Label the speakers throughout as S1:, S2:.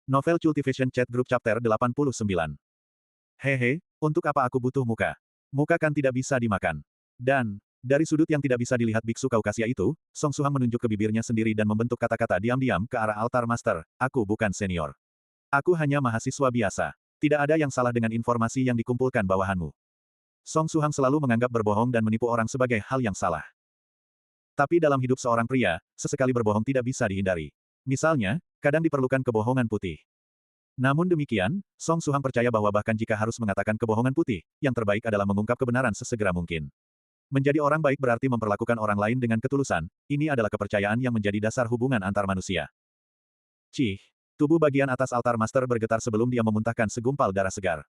S1: Novel Cultivation Chat Group Chapter 89. Hehe, untuk apa aku butuh muka? Muka kan tidak bisa dimakan. Dan, dari sudut yang tidak bisa dilihat biksu Kaukasia itu, Song Suhang menunjuk ke bibirnya sendiri dan membentuk kata-kata diam-diam ke arah altar master, aku bukan senior. Aku hanya mahasiswa biasa. Tidak ada yang salah dengan informasi yang dikumpulkan bawahanmu. Song Suhang selalu menganggap berbohong dan menipu orang sebagai hal yang salah. Tapi dalam hidup seorang pria, sesekali berbohong tidak bisa dihindari. Misalnya, kadang diperlukan kebohongan putih. Namun demikian, Song Suhang percaya bahwa bahkan jika harus mengatakan kebohongan putih, yang terbaik adalah mengungkap kebenaran sesegera mungkin. Menjadi orang baik berarti memperlakukan orang lain dengan ketulusan, ini adalah kepercayaan yang menjadi dasar hubungan antar manusia. Cih, tubuh bagian atas altar master bergetar sebelum dia memuntahkan segumpal darah segar.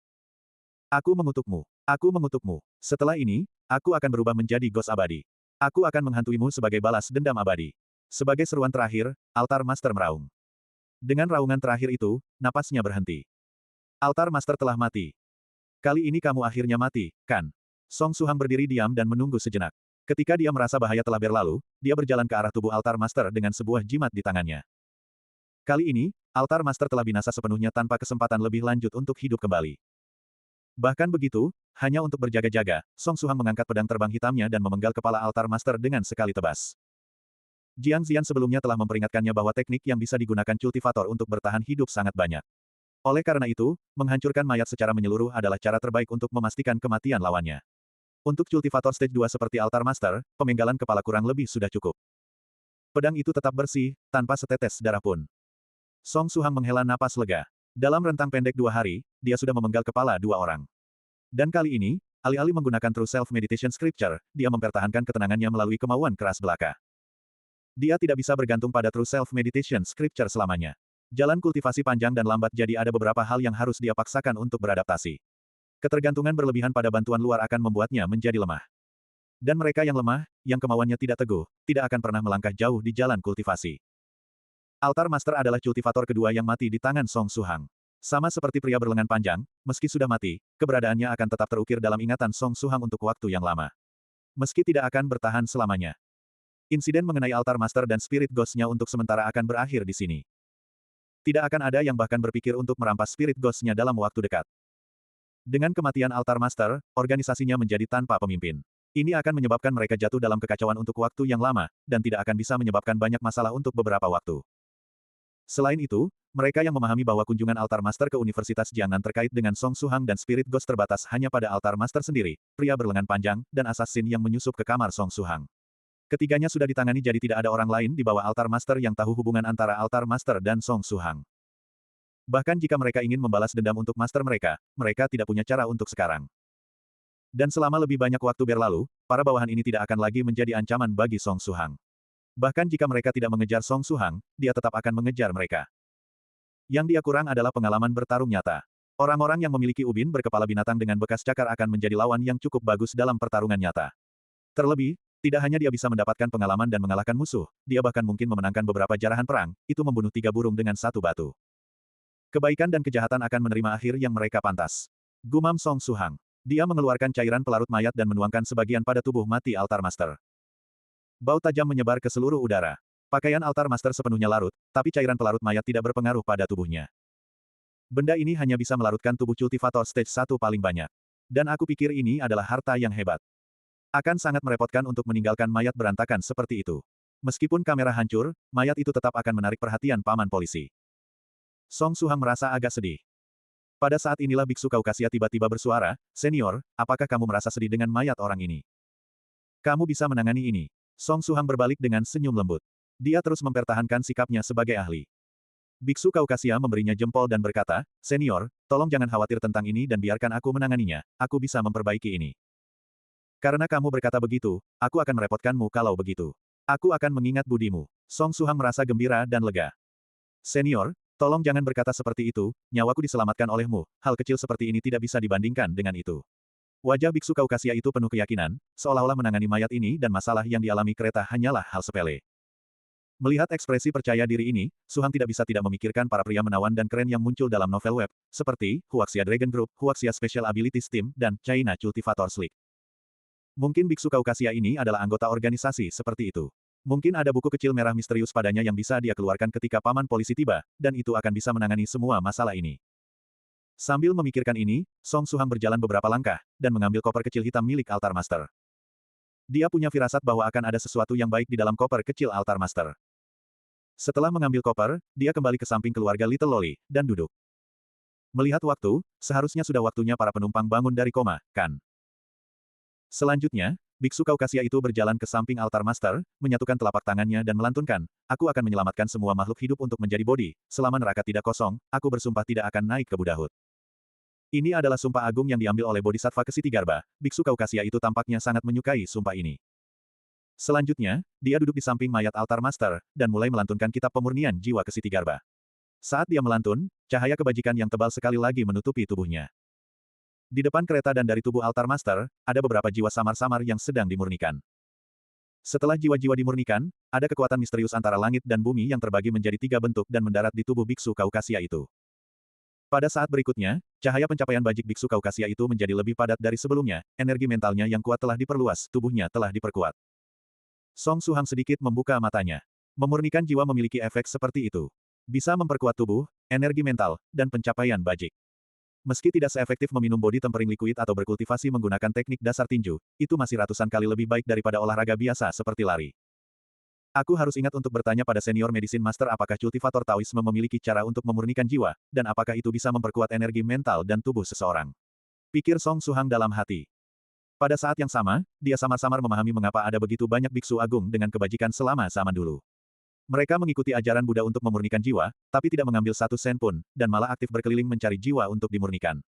S1: Aku mengutukmu. Aku mengutukmu. Setelah ini, aku akan berubah menjadi ghost abadi. Aku akan menghantuimu sebagai balas dendam abadi. Sebagai seruan terakhir, altar master meraung. Dengan raungan terakhir itu, napasnya berhenti. Altar master telah mati. Kali ini kamu akhirnya mati, kan? Song Suhang berdiri diam dan menunggu sejenak. Ketika dia merasa bahaya telah berlalu, dia berjalan ke arah tubuh altar master dengan sebuah jimat di tangannya. Kali ini, altar master telah binasa sepenuhnya tanpa kesempatan lebih lanjut untuk hidup kembali. Bahkan begitu, hanya untuk berjaga-jaga, Song Suhang mengangkat pedang terbang hitamnya dan memenggal kepala altar master dengan sekali tebas. Jiang Zian sebelumnya telah memperingatkannya bahwa teknik yang bisa digunakan cultivator untuk bertahan hidup sangat banyak. Oleh karena itu, menghancurkan mayat secara menyeluruh adalah cara terbaik untuk memastikan kematian lawannya. Untuk cultivator stage 2 seperti altar master, pemenggalan kepala kurang lebih sudah cukup. Pedang itu tetap bersih, tanpa setetes darah pun. Song Suhang menghela napas lega. Dalam rentang pendek 2 hari, dia sudah memenggal kepala 2 orang. Dan kali ini, alih-alih menggunakan True Self Meditation Scripture, dia mempertahankan ketenangannya melalui kemauan keras belaka. Dia tidak bisa bergantung pada True Self Meditation Scripture selamanya. Jalan kultivasi panjang dan lambat jadi ada beberapa hal yang harus dia paksakan untuk beradaptasi. Ketergantungan berlebihan pada bantuan luar akan membuatnya menjadi lemah. Dan mereka yang lemah, yang kemauannya tidak teguh, tidak akan pernah melangkah jauh di jalan kultivasi. Altar Master adalah cultivator kedua yang mati di tangan Song Suhang. Sama seperti pria berlengan panjang, meski sudah mati, keberadaannya akan tetap terukir dalam ingatan Song Suhang untuk waktu yang lama. Meski tidak akan bertahan selamanya. Insiden mengenai altar master dan spirit ghost-nya untuk sementara akan berakhir di sini. Tidak akan ada yang bahkan berpikir untuk merampas spirit ghost-nya dalam waktu dekat. Dengan kematian altar master, organisasinya menjadi tanpa pemimpin. Ini akan menyebabkan mereka jatuh dalam kekacauan untuk waktu yang lama, dan tidak akan bisa menyebabkan banyak masalah untuk beberapa waktu. Selain itu, mereka yang memahami bahwa kunjungan altar master ke Universitas Jiangnan terkait dengan Song Suhang dan spirit ghost terbatas hanya pada altar master sendiri, pria berlengan panjang, dan assassin yang menyusup ke kamar Song Suhang. Ketiganya sudah ditangani jadi tidak ada orang lain di bawah altar master yang tahu hubungan antara altar master dan Song Suhang. Bahkan jika mereka ingin membalas dendam untuk master mereka, mereka tidak punya cara untuk sekarang. Dan selama lebih banyak waktu berlalu, para bawahan ini tidak akan lagi menjadi ancaman bagi Song Suhang. Bahkan jika mereka tidak mengejar Song Suhang, dia tetap akan mengejar mereka. Yang dia kurang adalah pengalaman bertarung nyata. Orang-orang yang memiliki ubin berkepala binatang dengan bekas cakar akan menjadi lawan yang cukup bagus dalam pertarungan nyata. Terlebih, tidak hanya dia bisa mendapatkan pengalaman dan mengalahkan musuh, dia bahkan mungkin memenangkan beberapa jarahan perang, itu membunuh 3 burung dengan 1 batu. Kebaikan dan kejahatan akan menerima akhir yang mereka pantas. Gumam Song Suhang. Dia mengeluarkan cairan pelarut mayat dan menuangkan sebagian pada tubuh mati altar master. Bau tajam menyebar ke seluruh udara. Pakaian altar master sepenuhnya larut, tapi cairan pelarut mayat tidak berpengaruh pada tubuhnya. Benda ini hanya bisa melarutkan tubuh cultivator stage 1 paling banyak. Dan aku pikir ini adalah harta yang hebat. Akan sangat merepotkan untuk meninggalkan mayat berantakan seperti itu. Meskipun kamera hancur, mayat itu tetap akan menarik perhatian paman polisi. Song Suhang merasa agak sedih. Pada saat inilah biksu Kaukasia tiba-tiba bersuara, "Senior, apakah kamu merasa sedih dengan mayat orang ini? Kamu bisa menangani ini." Song Suhang berbalik dengan senyum lembut. Dia terus mempertahankan sikapnya sebagai ahli. Biksu Kaukasia memberinya jempol dan berkata, "Senior, tolong jangan khawatir tentang ini dan biarkan aku menanganinya, aku bisa memperbaiki ini." Karena kamu berkata begitu, aku akan merepotkanmu kalau begitu. Aku akan mengingat budimu. Song Suhang merasa gembira dan lega. Senior, tolong jangan berkata seperti itu, nyawaku diselamatkan olehmu, hal kecil seperti ini tidak bisa dibandingkan dengan itu. Wajah biksu Kaukasia itu penuh keyakinan, seolah-olah menangani mayat ini dan masalah yang dialami kereta hanyalah hal sepele. Melihat ekspresi percaya diri ini, Suhang tidak bisa tidak memikirkan para pria menawan dan keren yang muncul dalam novel web, seperti Huaxia Dragon Group, Huaxia Special Abilities Team, dan China Cultivators League. Mungkin biksu Kaukasia ini adalah anggota organisasi seperti itu. Mungkin ada buku kecil merah misterius padanya yang bisa dia keluarkan ketika paman polisi tiba, dan itu akan bisa menangani semua masalah ini. Sambil memikirkan ini, Song Suhang berjalan beberapa langkah, dan mengambil koper kecil hitam milik Altar Master. Dia punya firasat bahwa akan ada sesuatu yang baik di dalam koper kecil Altar Master. Setelah mengambil koper, dia kembali ke samping keluarga Little Loli, dan duduk. Melihat waktu, seharusnya sudah waktunya para penumpang bangun dari koma, kan? Selanjutnya, biksu Kaukasia itu berjalan ke samping altar master, menyatukan telapak tangannya dan melantunkan, aku akan menyelamatkan semua makhluk hidup untuk menjadi bodi, selama neraka tidak kosong, aku bersumpah tidak akan naik ke Buddhahood. Ini adalah sumpah agung yang diambil oleh Bodhisattva Kesitigarba, biksu Kaukasia itu tampaknya sangat menyukai sumpah ini. Selanjutnya, dia duduk di samping mayat altar master, dan mulai melantunkan kitab pemurnian jiwa Kesitigarba. Saat dia melantun, cahaya kebajikan yang tebal sekali lagi menutupi tubuhnya. Di depan kereta dan dari tubuh altar master, ada beberapa jiwa samar-samar yang sedang dimurnikan. Setelah jiwa-jiwa dimurnikan, ada kekuatan misterius antara langit dan bumi yang terbagi menjadi 3 bentuk dan mendarat di tubuh biksu Kaukasia itu. Pada saat berikutnya, cahaya pencapaian bajik biksu Kaukasia itu menjadi lebih padat dari sebelumnya, energi mentalnya yang kuat telah diperluas, tubuhnya telah diperkuat. Song Suhang sedikit membuka matanya. Memurnikan jiwa memiliki efek seperti itu. Bisa memperkuat tubuh, energi mental, dan pencapaian bajik. Meski tidak seefektif meminum body tempering liquid atau berkultivasi menggunakan teknik dasar tinju, itu masih ratusan kali lebih baik daripada olahraga biasa seperti lari. Aku harus ingat untuk bertanya pada senior medicine master apakah cultivator Taoisme memiliki cara untuk memurnikan jiwa, dan apakah itu bisa memperkuat energi mental dan tubuh seseorang. Pikir Song Suhang dalam hati. Pada saat yang sama, dia samar-samar memahami mengapa ada begitu banyak biksu agung dengan kebajikan selama zaman dulu. Mereka mengikuti ajaran Buddha untuk memurnikan jiwa, tapi tidak mengambil satu sen pun, dan malah aktif berkeliling mencari jiwa untuk dimurnikan.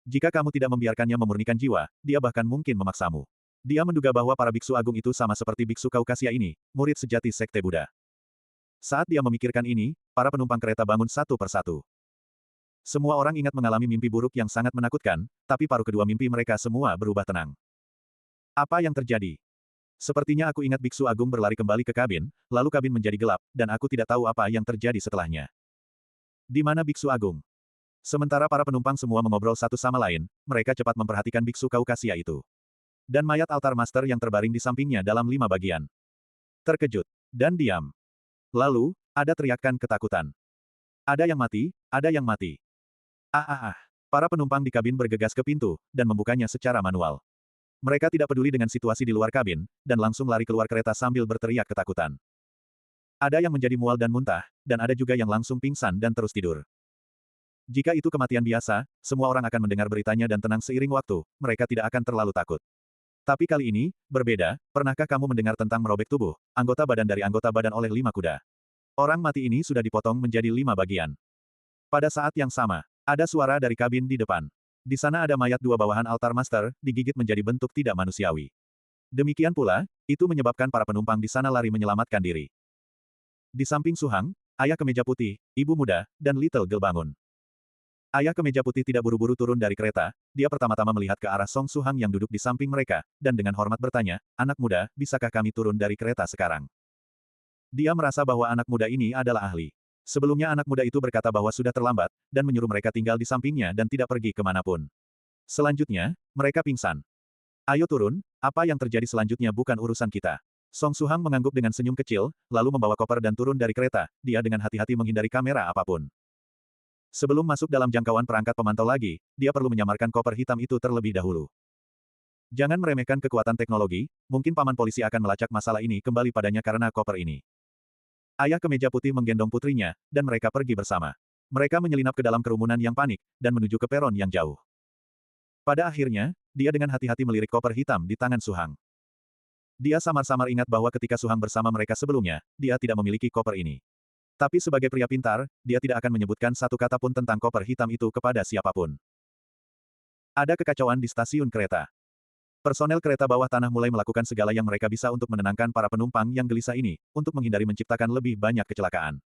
S1: Jika kamu tidak membiarkannya memurnikan jiwa, dia bahkan mungkin memaksamu. Dia menduga bahwa para biksu agung itu sama seperti biksu Kaukasia ini, murid sejati sekte Buddha. Saat dia memikirkan ini, para penumpang kereta bangun satu persatu. Semua orang ingat mengalami mimpi buruk yang sangat menakutkan, tapi paruh kedua mimpi mereka semua berubah tenang. Apa yang terjadi? Sepertinya aku ingat biksu agung berlari kembali ke kabin, lalu kabin menjadi gelap, dan aku tidak tahu apa yang terjadi setelahnya. Di mana biksu agung? Sementara para penumpang semua mengobrol satu sama lain, mereka cepat memperhatikan biksu Kaukasia itu. Dan mayat altar master yang terbaring di sampingnya dalam 5 bagian. Terkejut. Dan diam. Lalu, ada teriakan ketakutan. Ada yang mati, ada yang mati. Para penumpang di kabin bergegas ke pintu, dan membukanya secara manual. Mereka tidak peduli dengan situasi di luar kabin, dan langsung lari keluar kereta sambil berteriak ketakutan. Ada yang menjadi mual dan muntah, dan ada juga yang langsung pingsan dan terus tidur. Jika itu kematian biasa, semua orang akan mendengar beritanya dan tenang seiring waktu, mereka tidak akan terlalu takut. Tapi kali ini, berbeda, pernahkah kamu mendengar tentang merobek tubuh, anggota badan dari anggota badan oleh 5 kuda? Orang mati ini sudah dipotong menjadi 5 bagian. Pada saat yang sama, ada suara dari kabin di depan. Di sana ada mayat 2 bawahan altar master, digigit menjadi bentuk tidak manusiawi. Demikian pula, itu menyebabkan para penumpang di sana lari menyelamatkan diri. Di samping Suhang, ayah kemeja putih, ibu muda, dan Little Girl bangun. Ayah kemeja putih tidak buru-buru turun dari kereta, dia pertama-tama melihat ke arah Song Suhang yang duduk di samping mereka, dan dengan hormat bertanya, anak muda, bisakah kami turun dari kereta sekarang? Dia merasa bahwa anak muda ini adalah ahli. Sebelumnya anak muda itu berkata bahwa sudah terlambat, dan menyuruh mereka tinggal di sampingnya dan tidak pergi kemanapun. Selanjutnya, mereka pingsan. Ayo turun, apa yang terjadi selanjutnya bukan urusan kita. Song Suhang mengangguk dengan senyum kecil, lalu membawa koper dan turun dari kereta, dia dengan hati-hati menghindari kamera apapun. Sebelum masuk dalam jangkauan perangkat pemantau lagi, dia perlu menyamarkan koper hitam itu terlebih dahulu. Jangan meremehkan kekuatan teknologi, mungkin paman polisi akan melacak masalah ini kembali padanya karena koper ini. Ayah kemeja putih menggendong putrinya, dan mereka pergi bersama. Mereka menyelinap ke dalam kerumunan yang panik, dan menuju ke peron yang jauh. Pada akhirnya, dia dengan hati-hati melirik koper hitam di tangan Suhang. Dia samar-samar ingat bahwa ketika Suhang bersama mereka sebelumnya, dia tidak memiliki koper ini. Tapi sebagai pria pintar, dia tidak akan menyebutkan satu kata pun tentang koper hitam itu kepada siapapun. Ada kekacauan di stasiun kereta. Personel kereta bawah tanah mulai melakukan segala yang mereka bisa untuk menenangkan para penumpang yang gelisah ini, untuk menghindari menciptakan lebih banyak kecelakaan.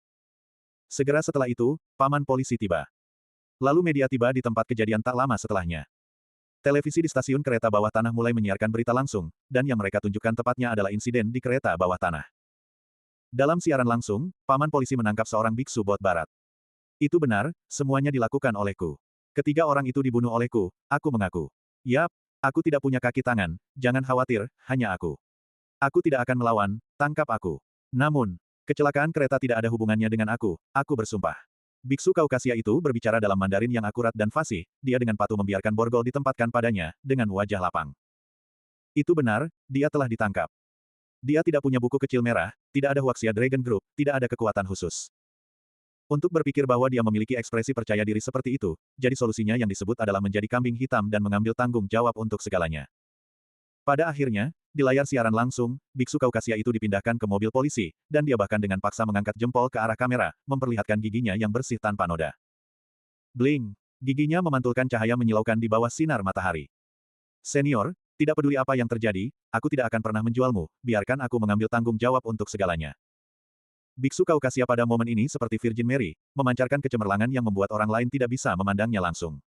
S1: Segera setelah itu, paman polisi tiba. Lalu media tiba di tempat kejadian tak lama setelahnya. Televisi di stasiun kereta bawah tanah mulai menyiarkan berita langsung, dan yang mereka tunjukkan tepatnya adalah insiden di kereta bawah tanah. Dalam siaran langsung, paman polisi menangkap seorang biksu bot barat. Itu benar, semuanya dilakukan olehku. Ketiga orang itu dibunuh olehku, aku mengaku. Yap. Aku tidak punya kaki tangan, jangan khawatir, hanya aku. Aku tidak akan melawan, tangkap aku. Namun, kecelakaan kereta tidak ada hubungannya dengan aku bersumpah. Biksu Kaukasia itu berbicara dalam Mandarin yang akurat dan fasih, dia dengan patuh membiarkan borgol ditempatkan padanya, dengan wajah lapang. Itu benar, dia telah ditangkap. Dia tidak punya buku kecil merah, tidak ada Huaxia Dragon Group, tidak ada kekuatan khusus. Untuk berpikir bahwa dia memiliki ekspresi percaya diri seperti itu, jadi solusinya yang disebut adalah menjadi kambing hitam dan mengambil tanggung jawab untuk segalanya. Pada akhirnya, di layar siaran langsung, biksu Kaukasia itu dipindahkan ke mobil polisi, dan dia bahkan dengan paksa mengangkat jempol ke arah kamera, memperlihatkan giginya yang bersih tanpa noda. Bling! Giginya memantulkan cahaya menyilaukan di bawah sinar matahari. Senior, tidak peduli apa yang terjadi, aku tidak akan pernah menjualmu, biarkan aku mengambil tanggung jawab untuk segalanya. Biksu Kaukasia pada momen ini seperti Virgin Mary, memancarkan kecemerlangan yang membuat orang lain tidak bisa memandangnya langsung.